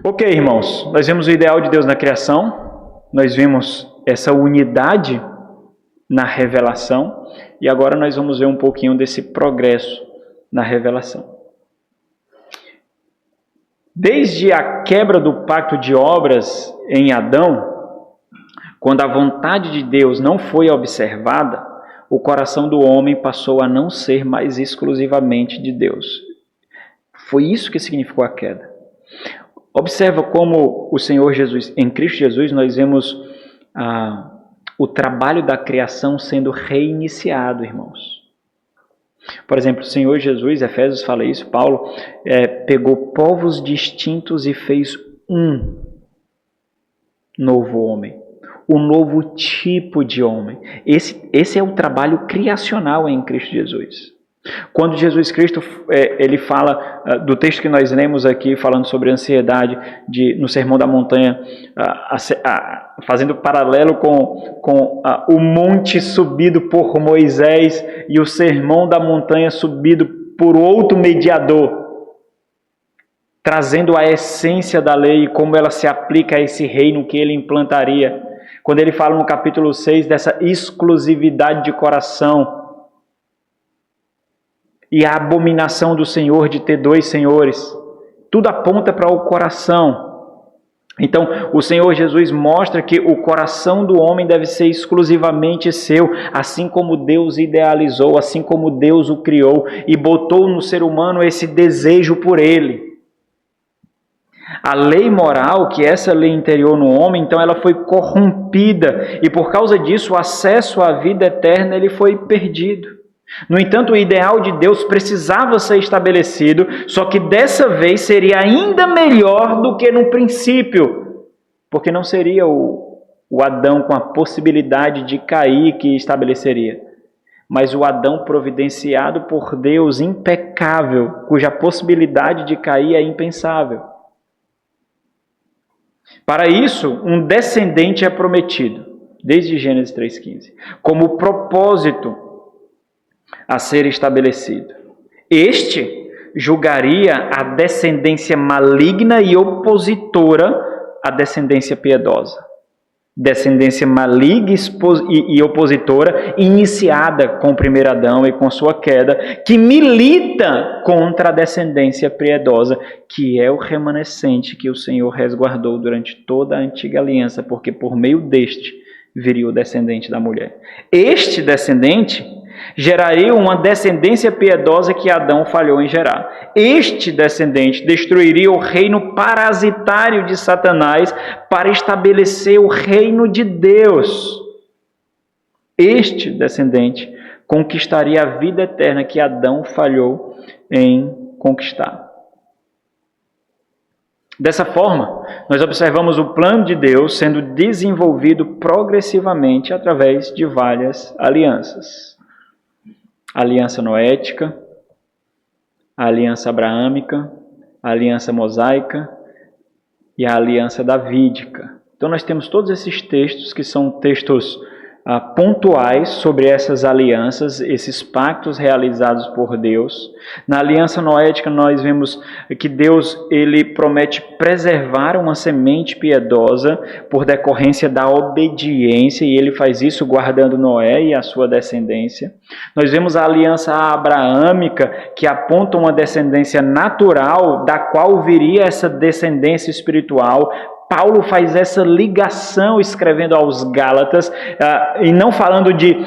Ok, irmãos, nós vimos o ideal de Deus na criação, nós vimos essa unidade na revelação, e agora nós vamos ver um pouquinho desse progresso na revelação. Desde a quebra do pacto de obras em Adão, quando a vontade de Deus não foi observada, o coração do homem passou a não ser mais exclusivamente de Deus. Foi isso que significou a queda. Observa como o Senhor Jesus, em Cristo Jesus, nós vemos o trabalho da criação sendo reiniciado, irmãos. Por exemplo, o Senhor Jesus, Efésios fala isso, Paulo pegou povos distintos e fez um novo homem, um novo tipo de homem. Esse é o trabalho criacional em Cristo Jesus. Quando Jesus Cristo, ele fala do texto que nós lemos aqui, falando sobre a ansiedade no Sermão da Montanha, fazendo paralelo com o monte subido por Moisés e o Sermão da Montanha subido por outro mediador, trazendo a essência da lei e como ela se aplica a esse reino que ele implantaria. Quando ele fala no capítulo 6 dessa exclusividade de coração, e a abominação do Senhor de ter dois senhores, tudo aponta para o coração. Então, o Senhor Jesus mostra que o coração do homem deve ser exclusivamente seu, assim como Deus idealizou, assim como Deus o criou e botou no ser humano esse desejo por ele. A lei moral, que essa lei interior no homem, então ela foi corrompida e por causa disso o acesso à vida eterna ele foi perdido. No entanto, o ideal de Deus precisava ser estabelecido, só que dessa vez seria ainda melhor do que no princípio, porque não seria o Adão com a possibilidade de cair que estabeleceria, mas o Adão providenciado por Deus, impecável, cuja possibilidade de cair é impensável. Para isso, um descendente é prometido, desde Gênesis 3,15, como propósito a ser estabelecido. Este julgaria a descendência maligna e opositora à descendência piedosa. Descendência maligna e opositora, iniciada com o primeiro Adão e com sua queda, que milita contra a descendência piedosa, que é o remanescente que o Senhor resguardou durante toda a antiga aliança, porque por meio deste viria o descendente da mulher. Este descendente geraria uma descendência piedosa que Adão falhou em gerar. Este descendente destruiria o reino parasitário de Satanás para estabelecer o reino de Deus. Este descendente conquistaria a vida eterna que Adão falhou em conquistar. Dessa forma, nós observamos o plano de Deus sendo desenvolvido progressivamente através de várias alianças. A aliança noética, a aliança abraâmica, a aliança mosaica e a aliança davídica. Então nós temos todos esses textos que são textos pontuais sobre essas alianças, esses pactos realizados por Deus. Na aliança noética nós vemos que Deus ele promete preservar uma semente piedosa por decorrência da obediência e ele faz isso guardando Noé e a sua descendência. Nós vemos a aliança abraâmica que aponta uma descendência natural da qual viria essa descendência espiritual. Paulo faz essa ligação escrevendo aos Gálatas, e não falando de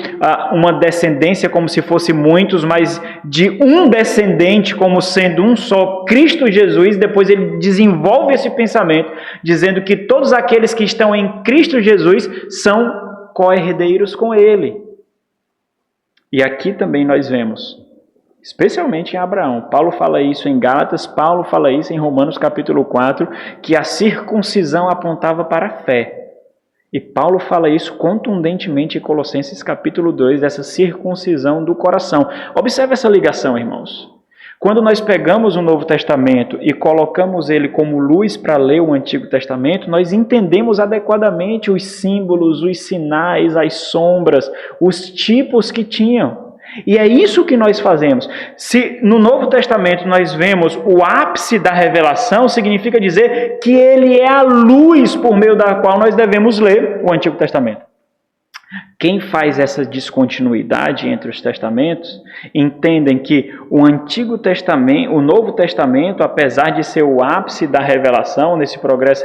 uma descendência como se fosse muitos, mas de um descendente como sendo um só, Cristo Jesus. Depois ele desenvolve esse pensamento, dizendo que todos aqueles que estão em Cristo Jesus são co-herdeiros com Ele. E aqui também nós vemos, especialmente em Abraão. Paulo fala isso em Gálatas, Paulo fala isso em Romanos capítulo 4, que a circuncisão apontava para a fé. E Paulo fala isso contundentemente em Colossenses capítulo 2, dessa circuncisão do coração. Observe essa ligação, irmãos. Quando nós pegamos o Novo Testamento e colocamos ele como luz para ler o Antigo Testamento, nós entendemos adequadamente os símbolos, os sinais, as sombras, os tipos que tinham. E é isso que nós fazemos. Se no Novo Testamento nós vemos o ápice da revelação, significa dizer que ele é a luz por meio da qual nós devemos ler o Antigo Testamento. Quem faz essa descontinuidade entre os testamentos, entendem que o Antigo Testamento, o Novo Testamento, apesar de ser o ápice da revelação, nesse progresso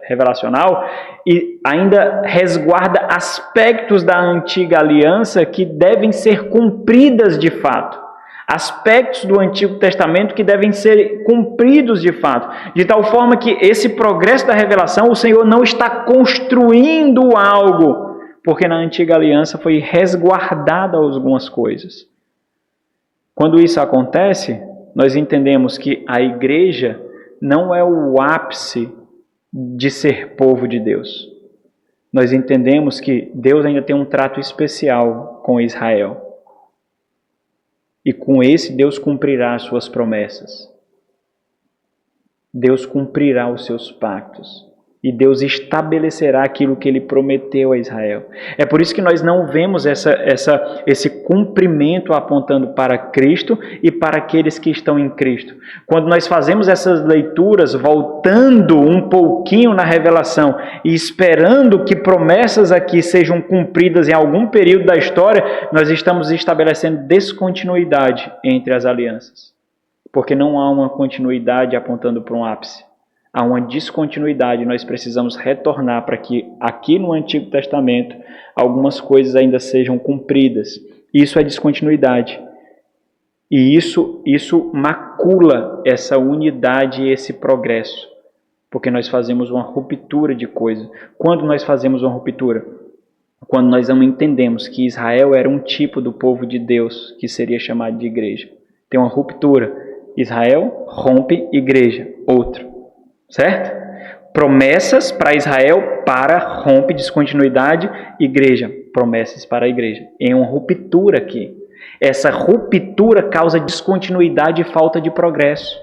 revelacional, e ainda resguarda aspectos da antiga aliança que devem ser cumpridas de fato. Aspectos do Antigo Testamento que devem ser cumpridos de fato. De tal forma que esse progresso da revelação, o Senhor não está construindo algo, porque na antiga aliança foi resguardada algumas coisas. Quando isso acontece, nós entendemos que a igreja não é o ápice de ser povo de Deus. Nós entendemos que Deus ainda tem um trato especial com Israel. E com esse Deus cumprirá as suas promessas. Deus cumprirá os seus pactos. E Deus estabelecerá aquilo que Ele prometeu a Israel. É por isso que nós não vemos esse cumprimento apontando para Cristo e para aqueles que estão em Cristo. Quando nós fazemos essas leituras, voltando um pouquinho na revelação e esperando que promessas aqui sejam cumpridas em algum período da história, nós estamos estabelecendo descontinuidade entre as alianças. Porque não há uma continuidade apontando para um ápice. Há uma descontinuidade, nós precisamos retornar para que aqui no Antigo Testamento algumas coisas ainda sejam cumpridas. Isso é descontinuidade. E isso macula essa unidade e esse progresso. Porque nós fazemos uma ruptura de coisas. Quando nós fazemos uma ruptura? Quando nós não entendemos que Israel era um tipo do povo de Deus que seria chamado de igreja. Tem uma ruptura. Israel rompe, igreja, outro. Certo? Promessas para Israel, rompe, descontinuidade, igreja. Promessas para a igreja. Em uma ruptura aqui. Essa ruptura causa descontinuidade e falta de progresso.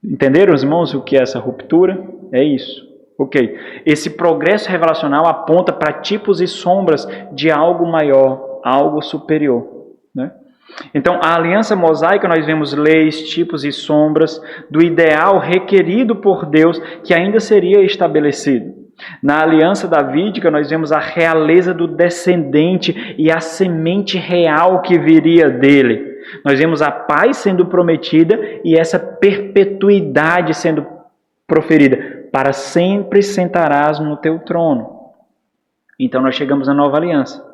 Entenderam, irmãos, o que é essa ruptura? É isso. Ok. Esse progresso revelacional aponta para tipos e sombras de algo maior, algo superior. Né? Então, a aliança mosaica, nós vemos leis, tipos e sombras do ideal requerido por Deus que ainda seria estabelecido. Na aliança davídica, nós vemos a realeza do descendente e a semente real que viria dele. Nós vemos a paz sendo prometida e essa perpetuidade sendo proferida. Para sempre sentarás no teu trono. Então, nós chegamos na nova aliança.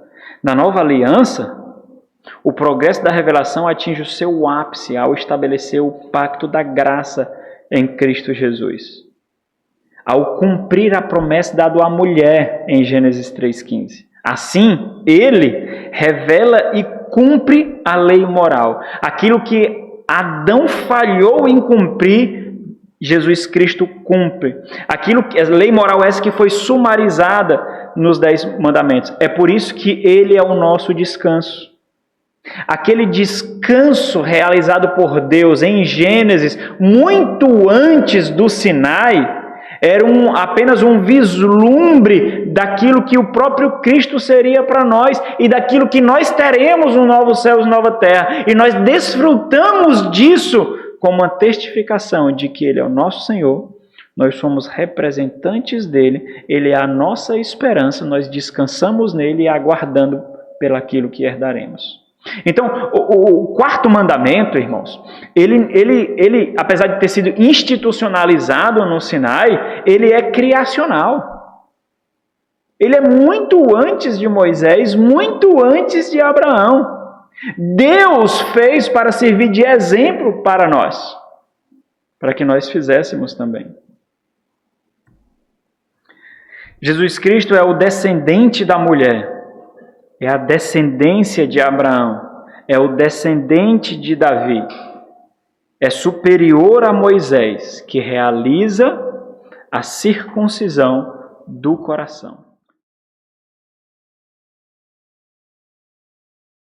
Na nova aliança, o progresso da revelação atinge o seu ápice ao estabelecer o pacto da graça em Cristo Jesus. Ao cumprir a promessa dada à mulher em Gênesis 3,15. Assim, ele revela e cumpre a lei moral. Aquilo que Adão falhou em cumprir, Jesus Cristo cumpre. Aquilo que a lei moral essa que foi sumarizada nos 10 mandamentos. É por isso que ele é o nosso descanso. Aquele descanso realizado por Deus em Gênesis, muito antes do Sinai, era apenas um vislumbre daquilo que o próprio Cristo seria para nós e daquilo que nós teremos no novo céu e nova terra. E nós desfrutamos disso como uma testificação de que Ele é o nosso Senhor, nós somos representantes dEle, Ele é a nossa esperança, nós descansamos nele e aguardando pelaquilo que herdaremos. Então, o quarto mandamento, irmãos, ele, apesar de ter sido institucionalizado no Sinai, ele é criacional. Ele é muito antes de Moisés, muito antes de Abraão. Deus fez para servir de exemplo para nós, para que nós fizéssemos também. Jesus Cristo é o descendente da mulher. É a descendência de Abraão, é o descendente de Davi. É superior a Moisés, que realiza a circuncisão do coração.